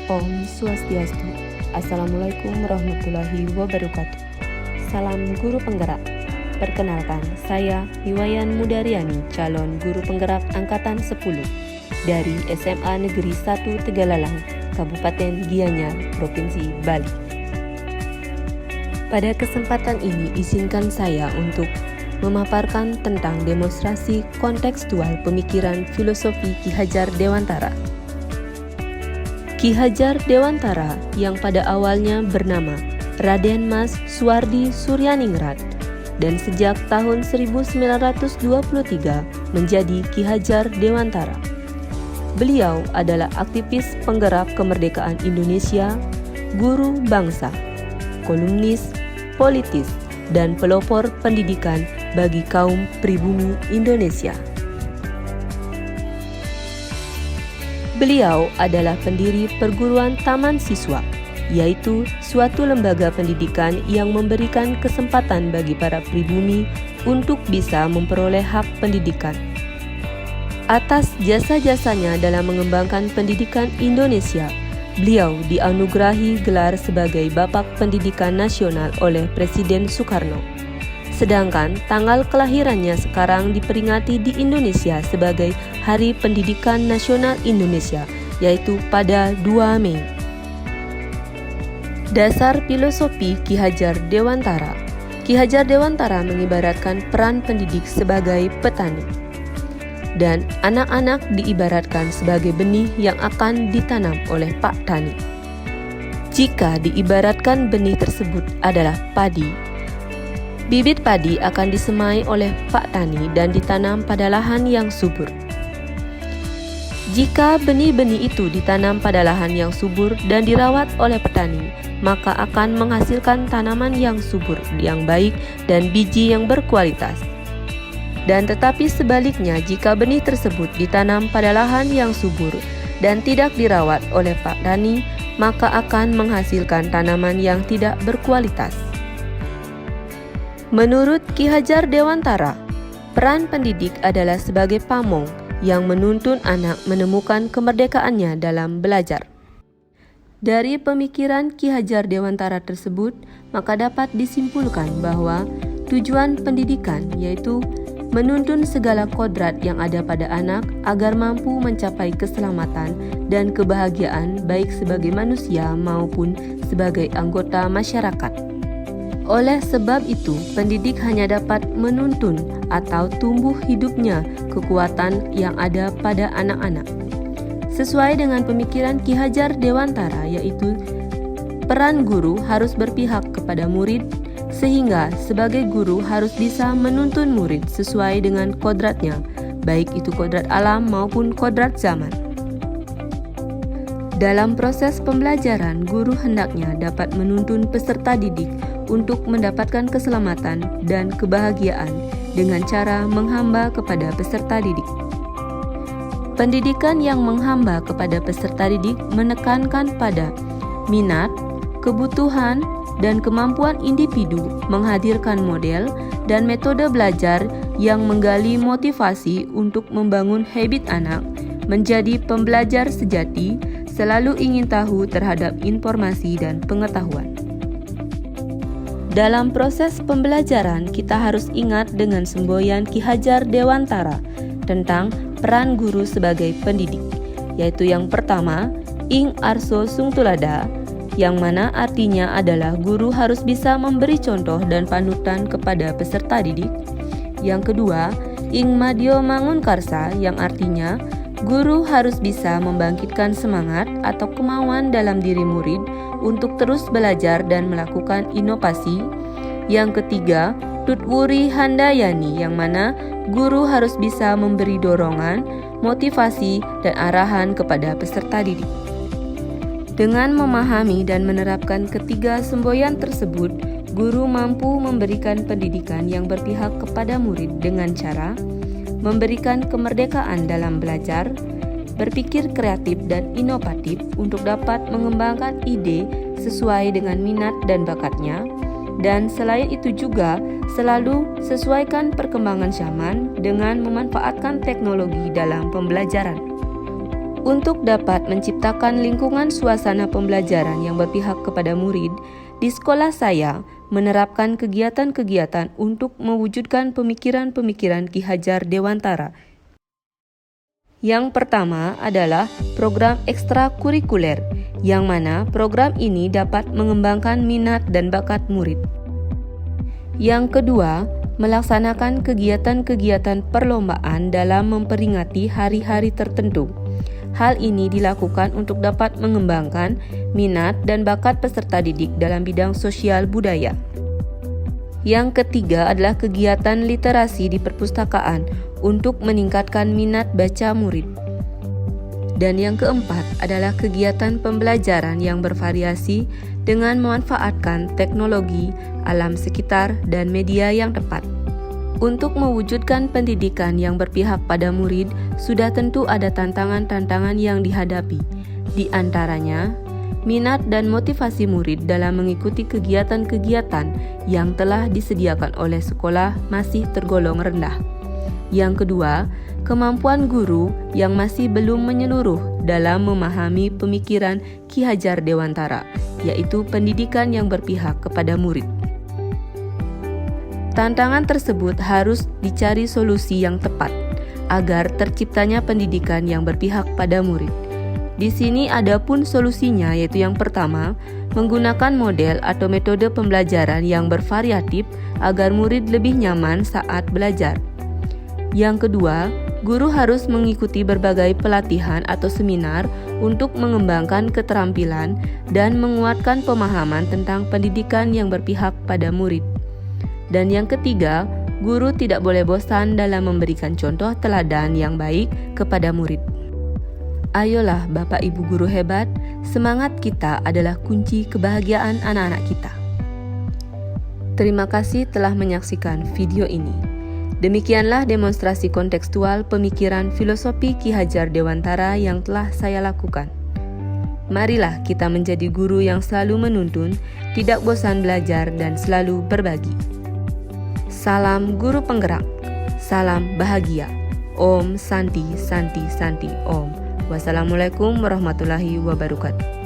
Om Swastiastu. Assalamualaikum warahmatullahi wabarakatuh. Salam guru penggerak. Perkenalkan, saya Hiwayan Mudariani, calon guru penggerak angkatan 10 dari SMA Negeri 1 Tegalalang, Kabupaten Gianyar, Provinsi Bali. Pada kesempatan ini izinkan saya untuk memaparkan tentang demonstrasi kontekstual pemikiran filosofi Ki Hajar Dewantara. Ki Hajar Dewantara yang pada awalnya bernama Raden Mas Suwardi Suryaningrat dan sejak tahun 1923 menjadi Ki Hajar Dewantara. Beliau adalah aktivis penggerak kemerdekaan Indonesia, guru bangsa, kolumnis, politis, dan pelopor pendidikan bagi kaum pribumi Indonesia. Beliau adalah pendiri perguruan taman siswa, yaitu suatu lembaga pendidikan yang memberikan kesempatan bagi para pribumi untuk bisa memperoleh hak pendidikan. Atas jasa-jasanya dalam mengembangkan pendidikan Indonesia, beliau dianugerahi gelar sebagai Bapak Pendidikan Nasional oleh Presiden Soekarno. Sedangkan tanggal kelahirannya sekarang diperingati di Indonesia sebagai Hari Pendidikan Nasional Indonesia, yaitu pada 2 Mei. Dasar filosofi Ki Hajar Dewantara. Ki Hajar Dewantara mengibaratkan peran pendidik sebagai petani, dan anak-anak diibaratkan sebagai benih yang akan ditanam oleh Pak Tani. Jika diibaratkan benih tersebut adalah padi, bibit padi akan disemai oleh Pak Tani dan ditanam pada lahan yang subur. Jika benih-benih itu ditanam pada lahan yang subur dan dirawat oleh petani, maka akan menghasilkan tanaman yang subur, yang baik, dan biji yang berkualitas. Dan tetapi sebaliknya, jika benih tersebut ditanam pada lahan yang subur dan tidak dirawat oleh Pak Tani, maka akan menghasilkan tanaman yang tidak berkualitas. Menurut Ki Hajar Dewantara, peran pendidik adalah sebagai pamong yang menuntun anak menemukan kemerdekaannya dalam belajar. Dari pemikiran Ki Hajar Dewantara tersebut, maka dapat disimpulkan bahwa tujuan pendidikan yaitu menuntun segala kodrat yang ada pada anak agar mampu mencapai keselamatan dan kebahagiaan baik sebagai manusia maupun sebagai anggota masyarakat. Oleh sebab itu, pendidik hanya dapat menuntun atau tumbuh hidupnya kekuatan yang ada pada anak-anak. Sesuai dengan pemikiran Ki Hajar Dewantara, yaitu peran guru harus berpihak kepada murid, sehingga sebagai guru harus bisa menuntun murid sesuai dengan kodratnya, baik itu kodrat alam maupun kodrat zaman. Dalam proses pembelajaran, guru hendaknya dapat menuntun peserta didik untuk mendapatkan keselamatan dan kebahagiaan dengan cara menghamba kepada peserta didik. Pendidikan yang menghamba kepada peserta didik menekankan pada minat, kebutuhan, dan kemampuan individu, menghadirkan model dan metode belajar yang menggali motivasi untuk membangun habit anak menjadi pembelajar sejati, selalu ingin tahu terhadap informasi dan pengetahuan. Dalam proses pembelajaran, kita harus ingat dengan semboyan Ki Hajar Dewantara tentang peran guru sebagai pendidik, yaitu yang pertama, ing arso sung tulada, yang mana artinya adalah guru harus bisa memberi contoh dan panutan kepada peserta didik. Yang kedua, ing madyo mangun karsa, yang artinya guru harus bisa membangkitkan semangat atau kemauan dalam diri murid untuk terus belajar dan melakukan inovasi. Yang ketiga, tutwuri handayani, yang mana guru harus bisa memberi dorongan, motivasi, dan arahan kepada peserta didik. Dengan memahami dan menerapkan ketiga semboyan tersebut, guru mampu memberikan pendidikan yang berpihak kepada murid dengan cara memberikan kemerdekaan dalam belajar, berpikir kreatif dan inovatif untuk dapat mengembangkan ide sesuai dengan minat dan bakatnya, dan selain itu juga selalu sesuaikan perkembangan zaman dengan memanfaatkan teknologi dalam pembelajaran. Untuk dapat menciptakan lingkungan suasana pembelajaran yang berpihak kepada murid, di sekolah saya menerapkan kegiatan-kegiatan untuk mewujudkan pemikiran-pemikiran Ki Hajar Dewantara. Yang pertama adalah program ekstrakurikuler, yang mana program ini dapat mengembangkan minat dan bakat murid. Yang kedua, melaksanakan kegiatan-kegiatan perlombaan dalam memperingati hari-hari tertentu. Hal ini dilakukan untuk dapat mengembangkan minat dan bakat peserta didik dalam bidang sosial budaya. Yang ketiga adalah kegiatan literasi di perpustakaan untuk meningkatkan minat baca murid. Dan yang keempat adalah kegiatan pembelajaran yang bervariasi dengan memanfaatkan teknologi, alam sekitar, dan media yang tepat. Untuk mewujudkan pendidikan yang berpihak pada murid, sudah tentu ada tantangan-tantangan yang dihadapi. Di antaranya, minat dan motivasi murid dalam mengikuti kegiatan-kegiatan yang telah disediakan oleh sekolah masih tergolong rendah. Yang kedua, kemampuan guru yang masih belum menyeluruh dalam memahami pemikiran Ki Hajar Dewantara, yaitu pendidikan yang berpihak kepada murid. Tantangan tersebut harus dicari solusi yang tepat agar terciptanya pendidikan yang berpihak pada murid. Di sini ada pun solusinya, yaitu yang pertama, menggunakan model atau metode pembelajaran yang bervariatif agar murid lebih nyaman saat belajar. Yang kedua, guru harus mengikuti berbagai pelatihan atau seminar untuk mengembangkan keterampilan dan menguatkan pemahaman tentang pendidikan yang berpihak pada murid. Dan yang ketiga, guru tidak boleh bosan dalam memberikan contoh teladan yang baik kepada murid. Ayolah Bapak Ibu guru hebat, semangat kita adalah kunci kebahagiaan anak-anak kita. Terima kasih telah menyaksikan video ini. Demikianlah demonstrasi kontekstual pemikiran filosofi Ki Hajar Dewantara yang telah saya lakukan. Marilah kita menjadi guru yang selalu menuntun, tidak bosan belajar dan selalu berbagi. Salam guru penggerak, salam bahagia. Om Santi Santi Santi Om. Wassalamualaikum warahmatullahi wabarakatuh.